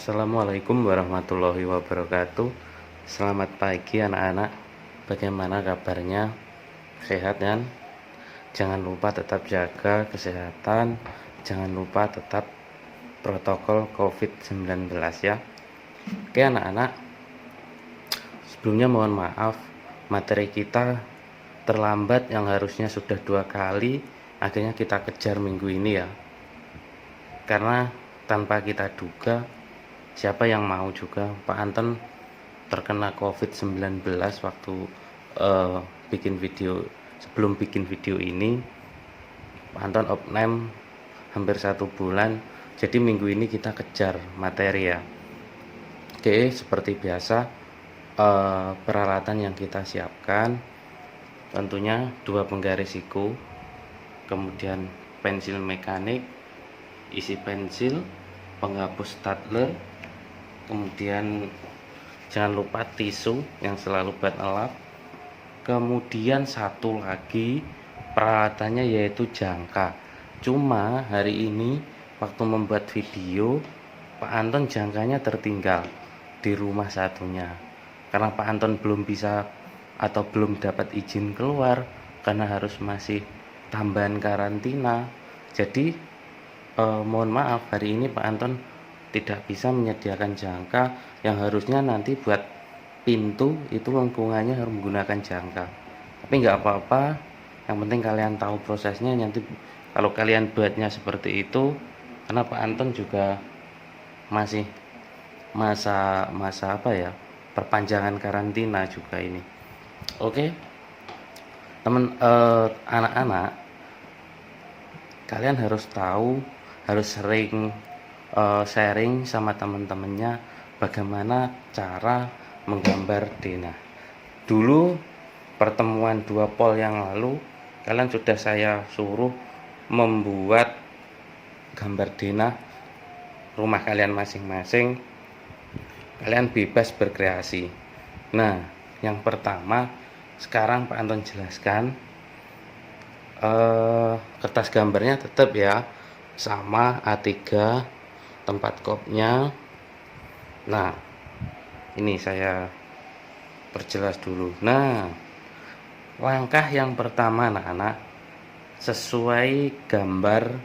Assalamualaikum warahmatullahi wabarakatuh. Selamat pagi anak-anak. Bagaimana kabarnya? Sehat kan? Jangan lupa tetap jaga kesehatan. Jangan lupa tetap protokol COVID-19 ya. Oke anak-anak, sebelumnya mohon maaf, materi kita terlambat yang harusnya sudah 2 kali, akhirnya kita kejar minggu ini ya. Karena tanpa kita duga, siapa yang mau juga Pak Anton terkena COVID-19 waktu bikin video. Sebelum bikin video ini Pak Anton opname hampir 1 bulan, jadi minggu ini kita kejar materi ya. Oke, seperti biasa peralatan yang kita siapkan tentunya 2 penggaris siku, kemudian pensil mekanik, isi pensil, penghapus stadler, kemudian jangan lupa tisu yang selalu buat elap, kemudian satu lagi peralatannya yaitu jangka. Cuma hari ini waktu membuat video Pak Anton jangkanya tertinggal di rumah satunya, karena Pak Anton belum bisa atau belum dapat izin keluar karena harus masih tambahan karantina. Jadi mohon maaf, hari ini Pak Anton tidak bisa menyediakan jangka yang harusnya nanti buat pintu itu lengkungannya harus menggunakan jangka. Tapi nggak apa-apa, yang penting kalian tahu prosesnya. Nanti kalau kalian buatnya seperti itu, karena Pak Anton juga masih masa apa ya, perpanjangan karantina juga ini. Oke anak-anak, kalian harus tahu, harus sering sharing sama teman-temannya bagaimana cara menggambar denah. Dulu pertemuan 2 pol yang lalu kalian sudah saya suruh membuat gambar denah rumah kalian masing-masing. Kalian bebas berkreasi. Nah, yang pertama sekarang Pak Anton jelaskan, kertas gambarnya tetap ya sama A3, tempat kopnya. Nah, ini saya perjelas dulu. Nah, langkah yang pertama anak-anak, sesuai gambar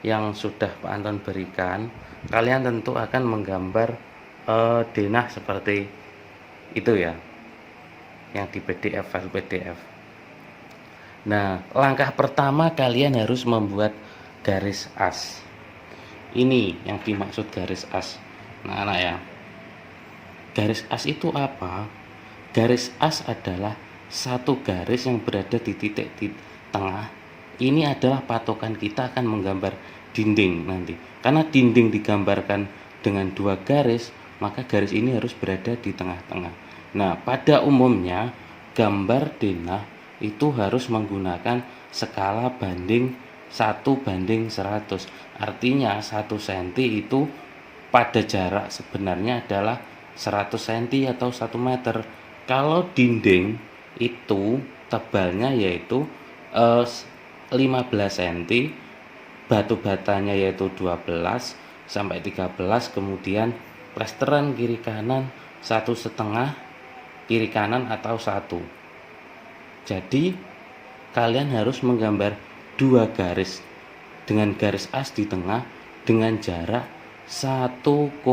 yang sudah Pak Anton berikan, kalian tentu akan menggambar denah seperti itu ya, yang di PDF, file PDF. Nah, langkah pertama kalian harus membuat garis as. Ini yang dimaksud garis as. Nah, anak ya. Garis as itu apa? Garis as adalah satu garis yang berada di titik di tengah. Ini adalah patokan kita akan menggambar dinding nanti. Karena dinding digambarkan dengan 2 garis, maka garis ini harus berada di tengah-tengah. Nah, pada umumnya gambar denah itu harus menggunakan skala banding 1:100. Artinya 1 cm itu pada jarak sebenarnya adalah 100 cm atau 1 meter. Kalau dinding itu tebalnya yaitu 15 cm, batu batanya yaitu 12 sampai 13, kemudian plesteran kiri kanan 1,5, kiri kanan atau 1. Jadi kalian harus menggambar 2 garis dengan garis as di tengah dengan jarak 1,5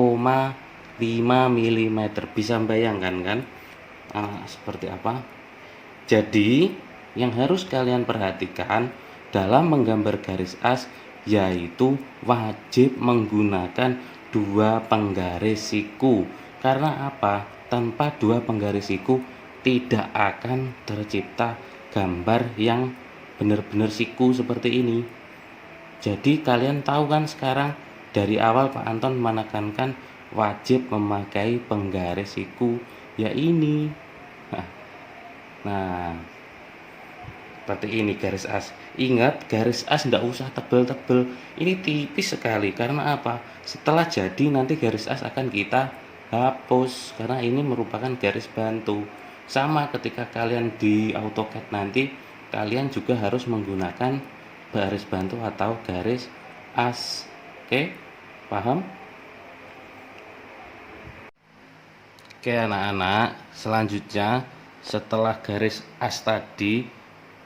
mm. Bisa bayangkan kan seperti apa? Jadi yang harus kalian perhatikan dalam menggambar garis as yaitu wajib menggunakan 2 penggaris siku. Karena apa? Tanpa 2 penggaris siku tidak akan tercipta gambar yang benar-benar siku seperti ini. Jadi kalian tahu kan sekarang, dari awal Pak Anton menekankan wajib memakai penggaris siku, ya ini. Nah, seperti ini garis as. Ingat, garis as tidak usah tebal-tebal, ini tipis sekali. Karena apa? Setelah jadi nanti garis as akan kita hapus, karena ini merupakan garis bantu. Sama ketika kalian di AutoCAD nanti, kalian juga harus menggunakan garis bantu atau garis as. Oke, paham? Oke anak-anak, selanjutnya setelah garis as tadi,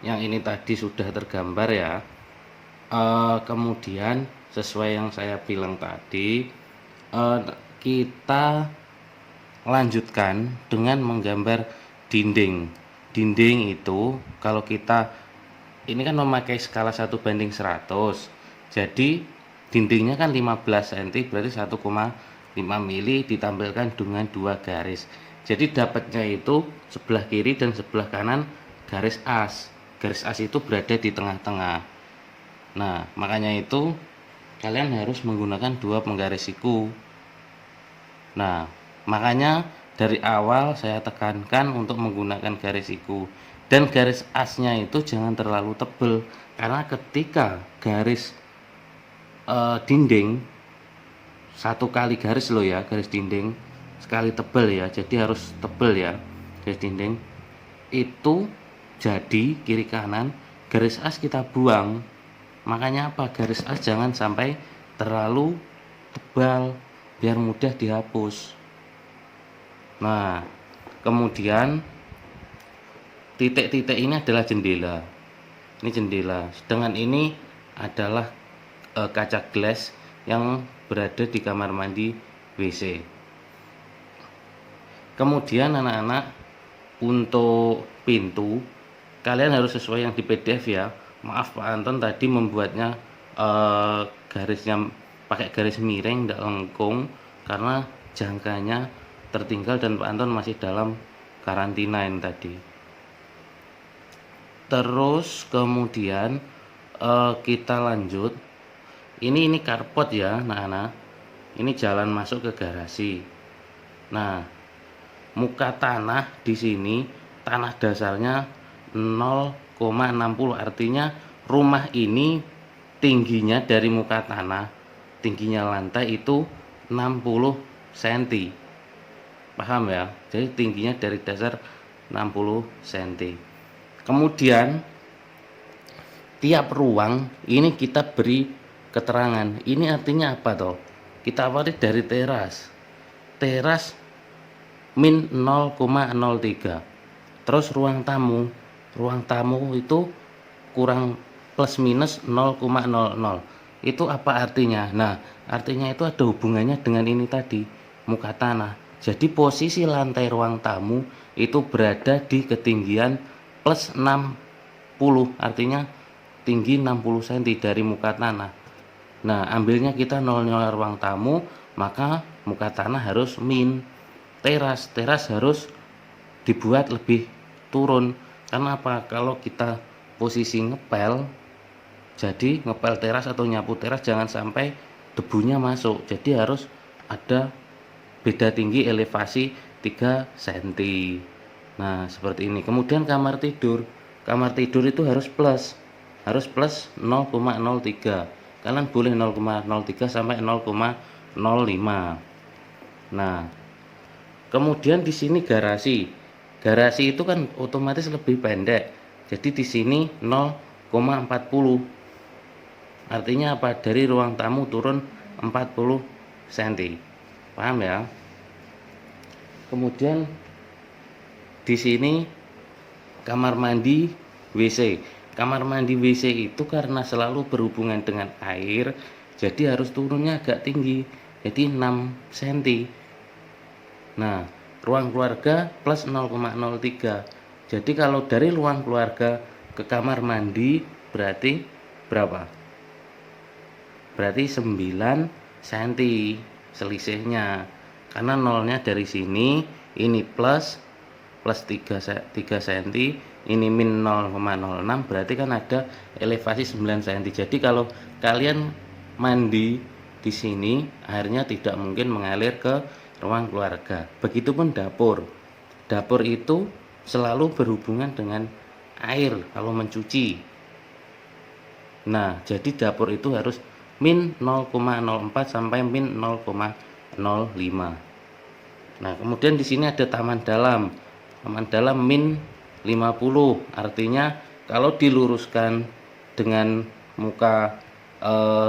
yang ini tadi sudah tergambar ya, kemudian sesuai yang saya bilang tadi, kita lanjutkan dengan menggambar dinding. Dinding itu kalau kita ini kan memakai skala 1:100, jadi dindingnya kan 15 cm, berarti 1,5 mili ditampilkan dengan dua garis. Jadi dapatnya itu sebelah kiri dan sebelah kanan garis as. Garis as itu berada di tengah-tengah. Nah, makanya itu kalian harus menggunakan dua penggaris siku. Nah, makanya dari awal saya tekankan untuk menggunakan garis siku. Dan garis asnya itu jangan terlalu tebal, karena ketika garis dinding satu kali garis loh ya, garis dinding sekali tebal ya, jadi harus tebal ya garis dinding itu. Jadi kiri kanan garis as kita buang. Makanya apa, garis as jangan sampai terlalu tebal biar mudah dihapus. Nah, kemudian titik-titik ini adalah jendela. Ini jendela. Sedangkan ini adalah kaca gelas yang berada di kamar mandi WC. Kemudian anak-anak, untuk pintu kalian harus sesuai yang di PDF ya. Maaf Pak Anton tadi membuatnya garisnya pakai garis miring, tidak lengkung karena jangkanya tertinggal dan Pak Anton masih dalam karantina ini tadi. Terus kemudian kita lanjut. Ini carport ya, anak-anak. Ini jalan masuk ke garasi. Nah, muka tanah di sini tanah dasarnya 0,60, artinya rumah ini tingginya dari muka tanah, tingginya lantai itu 60 cm. Paham ya? Jadi tingginya dari dasar 60 cm. Kemudian tiap ruang ini kita beri keterangan. Ini artinya apa toh? Kita awali dari teras. Teras min 0,03. Terus ruang tamu. Ruang tamu itu kurang plus minus 0,00. Itu apa artinya? Nah, artinya itu ada hubungannya dengan ini tadi, muka tanah. Jadi posisi lantai ruang tamu itu berada di ketinggian plus 60, artinya tinggi 60 cm dari muka tanah. Nah, ambilnya kita nolnya ruang tamu, maka muka tanah harus min. Teras harus dibuat lebih turun. Karena apa? Kalau kita posisi ngepel, jadi ngepel teras atau nyapu teras jangan sampai debunya masuk. Jadi harus ada beda tinggi elevasi 3 cm. Nah, seperti ini. Kemudian kamar tidur. Kamar tidur itu harus plus 0,03. Kalian boleh 0,03 sampai 0,05. Nah, kemudian di sini garasi. Garasi itu kan otomatis lebih pendek. Jadi di sini 0,40. Artinya apa? Dari ruang tamu turun 40 cm. Paham ya? Kemudian di sini kamar mandi WC. Kamar mandi WC itu karena selalu berhubungan dengan air, jadi harus turunnya agak tinggi, jadi 6 cm. Nah, ruang keluarga plus 0,03. Jadi kalau dari ruang keluarga ke kamar mandi berarti berapa? Berarti 9 cm selisihnya. Karena nolnya dari sini, ini plus 3 cm, ini min 0,06, berarti kan ada elevasi 9 cm. Jadi kalau kalian mandi di sini, airnya tidak mungkin mengalir ke ruang keluarga. Begitupun dapur. Dapur itu selalu berhubungan dengan air kalau mencuci. Nah, jadi dapur itu harus min 0,04 sampai min 0,05. Nah, kemudian di sini ada taman dalam. Taman dalam min 50, artinya kalau diluruskan dengan muka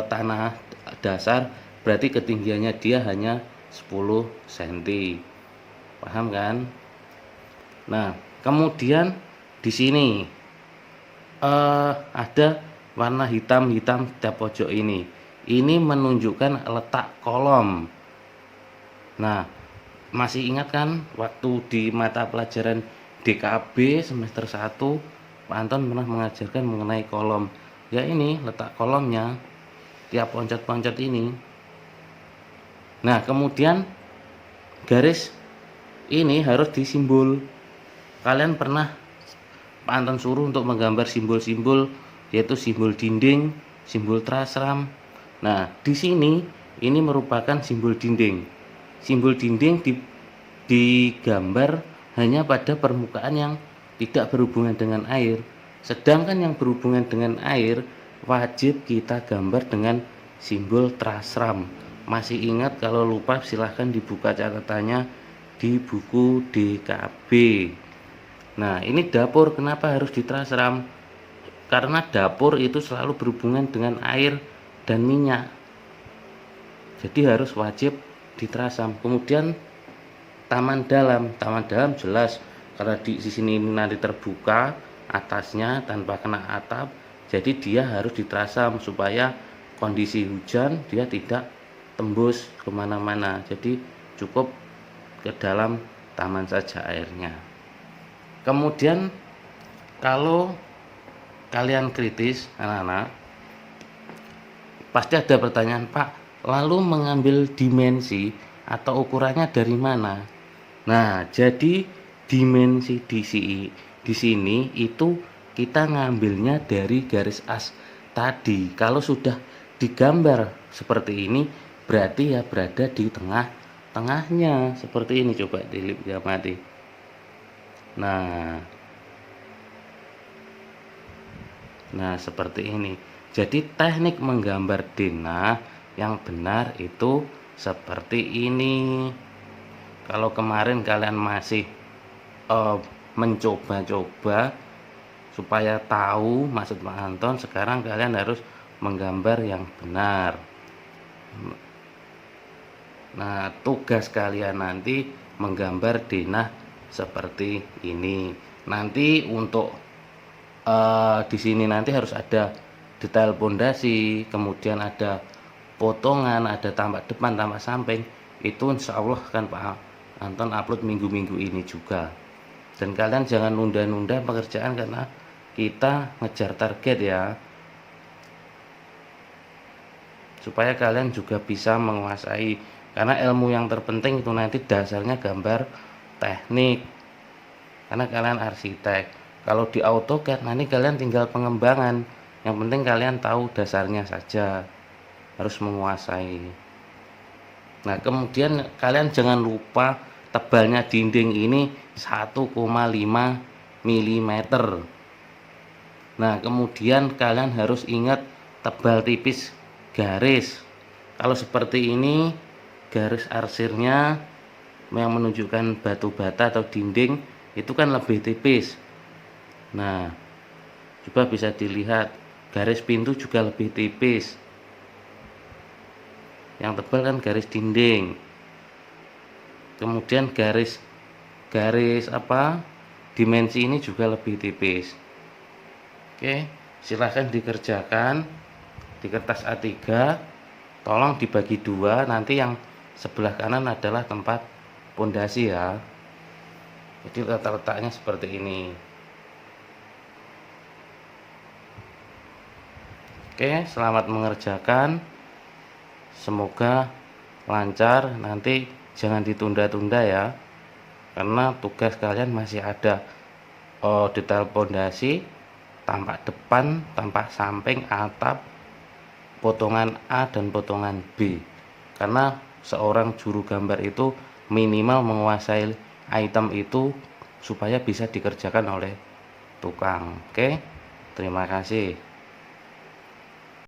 tanah dasar berarti ketinggiannya dia hanya 10 cm. Paham kan? Nah, kemudian di sini ada warna hitam-hitam di pojok ini. Ini menunjukkan letak kolom. Nah, masih ingat kan waktu di mata pelajaran DKB semester 1 Pak Anton pernah mengajarkan mengenai kolom. Ya ini letak kolomnya tiap poncot-poncot ini. Nah, kemudian garis ini harus disimbol. Kalian pernah Pak Anton suruh untuk menggambar simbol-simbol, yaitu simbol dinding, simbol trasram. Nah, di sini ini merupakan simbol dinding. Simbol dinding digambar hanya pada permukaan yang tidak berhubungan dengan air. Sedangkan yang berhubungan dengan air wajib kita gambar dengan simbol trasram. Masih ingat? Kalau lupa silahkan dibuka catatannya di buku DKB. Nah, ini dapur kenapa harus ditrasram? Karena dapur itu selalu berhubungan dengan air dan minyak. Jadi harus wajib ditrasram. Kemudian taman dalam jelas karena di sini nanti terbuka atasnya tanpa kena atap. Jadi dia harus ditrasram supaya kondisi hujan dia tidak tembus kemana-mana. Jadi cukup ke dalam taman saja airnya. Kemudian kalau kalian kritis anak-anak, pasti ada pertanyaan, Pak, lalu mengambil dimensi atau ukurannya dari mana? Nah, jadi dimensi di sini itu kita ngambilnya dari garis as tadi. Kalau sudah digambar seperti ini, berarti ya berada di tengah-tengahnya. Seperti ini, coba diamati. Nah, seperti ini. Jadi teknik menggambar denah yang benar itu seperti ini. Kalau kemarin kalian masih mencoba-coba supaya tahu maksud Pak Anton, sekarang kalian harus menggambar yang benar. Nah, tugas kalian nanti menggambar denah seperti ini. Nanti untuk di sini nanti harus ada detail pondasi, kemudian ada potongan, ada tampak depan, tampak samping. Itu insya Allah kan Pak Anton upload minggu-minggu ini juga. Dan kalian jangan nunda-nunda pekerjaan karena kita ngejar target ya. Supaya kalian juga bisa menguasai, karena ilmu yang terpenting itu nanti dasarnya gambar teknik. Karena kalian arsitek. Kalau di AutoCAD nanti kalian tinggal pengembangan. Yang penting kalian tahu dasarnya saja. Harus menguasai. Nah, kemudian kalian jangan lupa tebalnya dinding ini 1,5 mm. Nah, kemudian kalian harus ingat tebal tipis garis. Kalau seperti ini garis arsirnya yang menunjukkan batu bata atau dinding itu kan lebih tipis. Nah, coba bisa dilihat garis pintu juga lebih tipis. Yang tebal kan garis dinding. Kemudian garis dimensi ini juga lebih tipis. Oke, silahkan dikerjakan di kertas A3. Tolong dibagi dua, nanti yang sebelah kanan adalah tempat pondasi ya. Jadi letak-letaknya seperti ini. Oke, selamat mengerjakan. Semoga lancar. Nanti jangan ditunda-tunda ya. Karena tugas kalian masih ada detail pondasi, tampak depan, tampak samping, atap, potongan A dan potongan B. Karena seorang juru gambar itu minimal menguasai item itu supaya bisa dikerjakan oleh tukang. Oke, terima kasih.